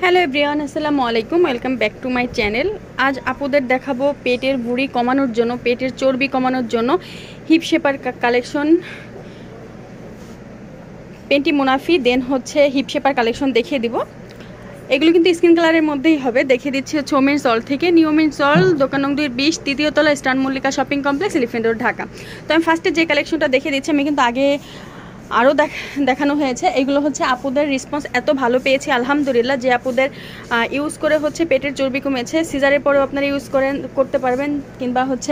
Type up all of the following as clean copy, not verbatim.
Hello everyone, আসসালামু আলাইকুম। Welcome back to my channel. আজ আপুদের দেখাবো পেটের ভুঁড়ি কমানোর জন্য, পেটের চর্বি কমানোর জন্য হিপ শেপার কালেকশন, পেন্টি মুনাফি, দেন হচ্ছে হিপ শেপার কালেকশন দেখিয়ে দিব। এগুলো কিন্তু স্কিন কালারের মধ্যেই হবে। দেখিয়ে দিচ্ছি হচ্ছে ওমেন্স সল থেকে, নিউ ওমেন্স সল, দোকান নং 220, তৃতীয় তলা, star Mallika shopping complex, elephant road, Dhaka. তো আমি ফার্স্টে যে কালেকশনটা দেখিয়ে দিচ্ছি, আমি কিন্তু আগে আরও দেখানো হয়েছে। এগুলো হচ্ছে আপুদের রেসপন্স এত ভালো পেয়েছি আলহামদুলিল্লাহ, যে আপুদের ইউজ করে হচ্ছে পেটের চর্বি কমেছে। সিজারের পরেও আপনারা ইউজ করতে পারবেন, কিংবা হচ্ছে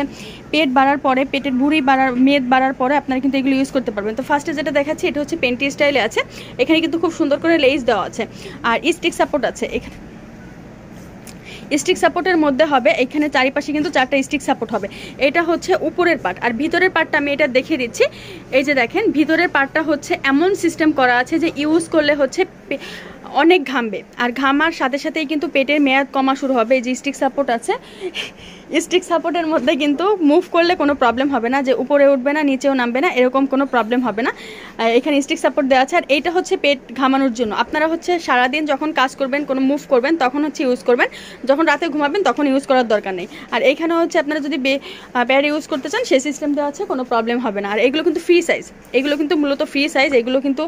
পেট বাড়ার পরে, পেটের ভুঁড়ি মেদ বাড়ার পরে আপনারা কিন্তু এগুলো ইউজ করতে পারবেন। তো ফার্স্টে যেটা দেখাচ্ছি, এটা হচ্ছে পেন্টি স্টাইলে আছে। এখানে কিন্তু খুব সুন্দর করে লেস দেওয়া আছে, আর স্টিক সাপোর্ট আছে। এখানে স্টিক সাপোর্টের মধ্যে হবে, এখানে চারিপাশে কিন্তু 4টা স্টিক সাপোর্ট হবে। এটা হচ্ছে উপরের পার্ট, আর ভিতরের পার্টটা আমি এটা দেখিয়ে দিচ্ছি। এই যে দেখেন, ভিতরের পার্টটা হচ্ছে এমন সিস্টেম করা আছে যে ইউজ করলে হচ্ছে অনেক ঘামবে, আর ঘামার সাথে সাথেই কিন্তু পেটের মেয়াদ কমা শুরু হবে। এই যে স্টিক সাপোর্ট আছে, স্টিক সাপোর্টের মধ্যে কিন্তু মুভ করলে কোনো প্রবলেম হবে না, যে উপরে উঠবে না নিচেও নামবে না, এরকম কোনো প্রবলেম হবে না। এখানে স্টিক সাপোর্ট দেওয়া আছে। আর এইটা হচ্ছে পেট ঘামানোর জন্য। আপনারা হচ্ছে সারাদিন যখন কাজ করবেন, কোনো মুভ করবেন, তখন হচ্ছে ইউজ করবেন। যখন রাতে ঘুমাবেন তখন ইউজ করার দরকার নেই। আর এইখানে হচ্ছে আপনারা যদি প্যাড ইউজ করতে চান, সেই সিস্টেম দেওয়া আছে, কোনো প্রবলেম হবে না। আর এগুলো কিন্তু ফ্রি সাইজ, এগুলো কিন্তু মূলত ফ্রি সাইজ। এগুলো কিন্তু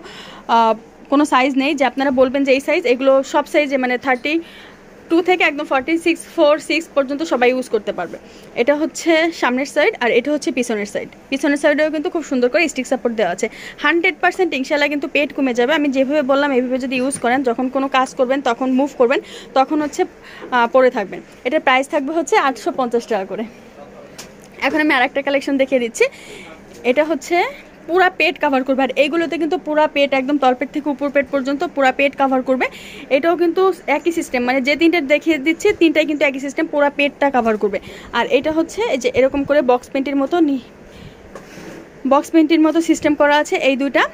কোনো সাইজ নেই যে আপনারা বলবেন যে এই সাইজ। এগুলো সব সাইজে, মানে 32 থেকে একদম 46, 46 পর্যন্ত সবাই ইউজ করতে পারবে। এটা হচ্ছে সামনের সাইড, আর এটা হচ্ছে পিছনের সাইড। পিছনের সাইডেও কিন্তু খুব সুন্দর করে স্টিক সাপোর্ট দেওয়া আছে। 100% ইনশাল্লাহ কিন্তু পেট কমে যাবে। আমি যেভাবে বললাম এইভাবে যদি ইউজ করেন, যখন কোনো কাজ করবেন, তখন মুভ করবেন, তখন হচ্ছে পরে থাকবেন। এটার প্রাইস থাকবে হচ্ছে 850 টাকা করে। এখন আমি আরেকটা কালেকশন দেখিয়ে দিচ্ছি। এটা হচ্ছে পুরা পেট কাভার করবে, আর এইগুলোতে কিন্তু পুরা পেট, একদম তলপেট থেকে উপর পেট পর্যন্ত পুরা পেট কাভার করবে। এটাও কিন্তু একই সিস্টেম, মানে যে তিনটা দেখিয়ে দিচ্ছি তিনটাই কিন্তু একই সিস্টেম, পুরা পেটটা কাভার করবে। আর এটা হচ্ছে এই যে এরকম করে বক্স পেন্টির মতো সিস্টেম করা আছে এই দুইটা।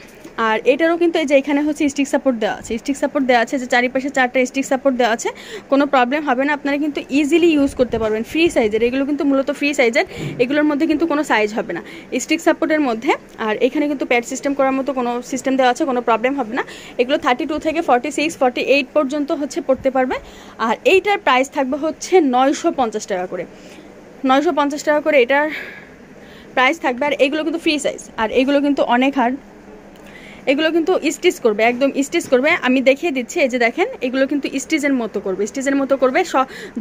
আর এটারও কিন্তু এই যে এখানে হচ্ছে স্টিক সাপোর্ট দেওয়া আছে, স্টিক সাপোর্ট দেওয়া আছে, যে চারিপাশে 4টা স্টিক সাপোর্ট দেওয়া আছে। কোনো প্রবলেম হবে না, আপনারা কিন্তু ইজিলি ইউজ করতে পারবেন। ফ্রি সাইজের এগুলো কিন্তু মূলত ফ্রি সাইজের, এগুলোর মধ্যে কিন্তু কোনো সাইজ হবে না স্টিক সাপোর্টের মধ্যে। আর এখানে কিন্তু প্যাড সিস্টেম করার মতো কোনো সিস্টেম দেওয়া আছে, কোনো প্রবলেম হবে না। এগুলো 32 থেকে 46, 48 পর্যন্ত হচ্ছে পড়তে পারবে। আর এইটার প্রাইস থাকবে হচ্ছে 950 টাকা করে, 950 টাকা করে এটার প্রাইস থাকবে। আর এগুলো কিন্তু ফ্রি সাইজ, আর এগুলো কিন্তু অনেক হার্ড। এগুলো কিন্তু স্টিচ করবে, একদম স্টিচ করবে। আমি দেখিয়ে দিচ্ছি, এই যে দেখেন, এগুলো কিন্তু স্টিচের মতো করবে, স্টিচের মতো করবে।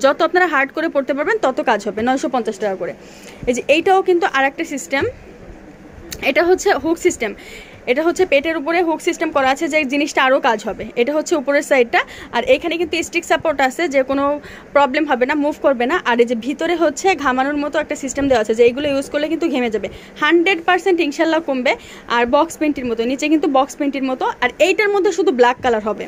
যত আপনারা হার্ড করে পড়তে পারবেন তত কাজ হবে। 950 টাকা করে। এই যে এইটাও কিন্তু আর একটা সিস্টেম, এটা হচ্ছে হুক সিস্টেম। এটা হচ্ছে পেটের উপরে হুক সিস্টেম করা আছে, যে জিনিসটা আরও কাজ হবে। এটা হচ্ছে উপরের সাইডটা, আর এখানে কিন্তু স্টিক সাপোর্ট আছে, যে কোনো প্রবলেম হবে না, মুভ করবে না। আর এই যে ভিতরে হচ্ছে ঘামানোর মতো একটা সিস্টেম দেওয়া আছে, যে এইগুলো ইউজ করলে কিন্তু ঘেমে যাবে। 100% ইনশাল্লাহ কমবে। আর বক্স পেন্টির মতো, নিচে কিন্তু বক্স পেন্টির মতো। আর এইটার মধ্যে শুধু ব্ল্যাক কালার হবে,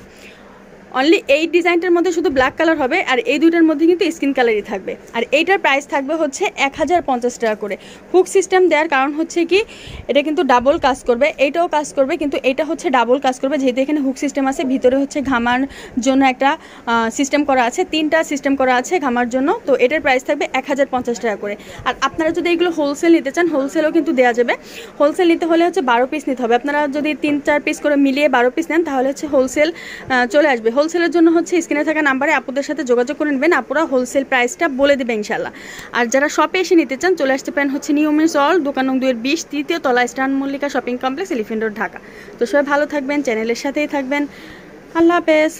অনলি এই ডিজাইনটার মধ্যে শুধু ব্ল্যাক কালার হবে, আর এই দুইটার মধ্যে কিন্তু স্কিন কালারই থাকবে। আর এইটার প্রাইস থাকবে হচ্ছে 1050 টাকা করে। হুক সিস্টেম দেওয়ার কারণ হচ্ছে কি, এটা কিন্তু ডাবল কাজ করবে, এইটাও কাজ করবে, কিন্তু এটা হচ্ছে ডাবল কাজ করবে, যেহেতু এখানে হুক সিস্টেম আছে। ভিতরে হচ্ছে ঘামার জন্য একটা সিস্টেম করা আছে, 3টা সিস্টেম করা আছে ঘামার জন্য। তো এটার প্রাইস থাকবে 1050 টাকা করে। আর আপনারা যদি এগুলো হোলসেল নিতে চান, হোলসেলও কিন্তু দেওয়া যাবে। হোলসেল নিতে হলে হচ্ছে 12 পিস নিতে হবে। আপনারা যদি 3-4 পিস করে মিলিয়ে 12 পিস নেন, তাহলে হচ্ছে হোলসেল চলে আসবে। হোলসেলের জন্য হচ্ছে স্ক্রিনে থাকা নাম্বারে আপুদের সাথে যোগাযোগ করে নেবেন, আপুরা হোলসেল প্রাইসটা বলে দেবে ইনশাল্লাহ। আর যারা শপে এসে নিতে চান, চলে আসতে পারেন হচ্ছে নিউ ওমেন্স সল, দোকান নং 220, তৃতীয় তলা, star Mallika shopping complex, elephant road, Dhaka. তো সবাই ভালো থাকবেন, চ্যানেলের সাথেই থাকবেন। আল্লাহ হাফেজ।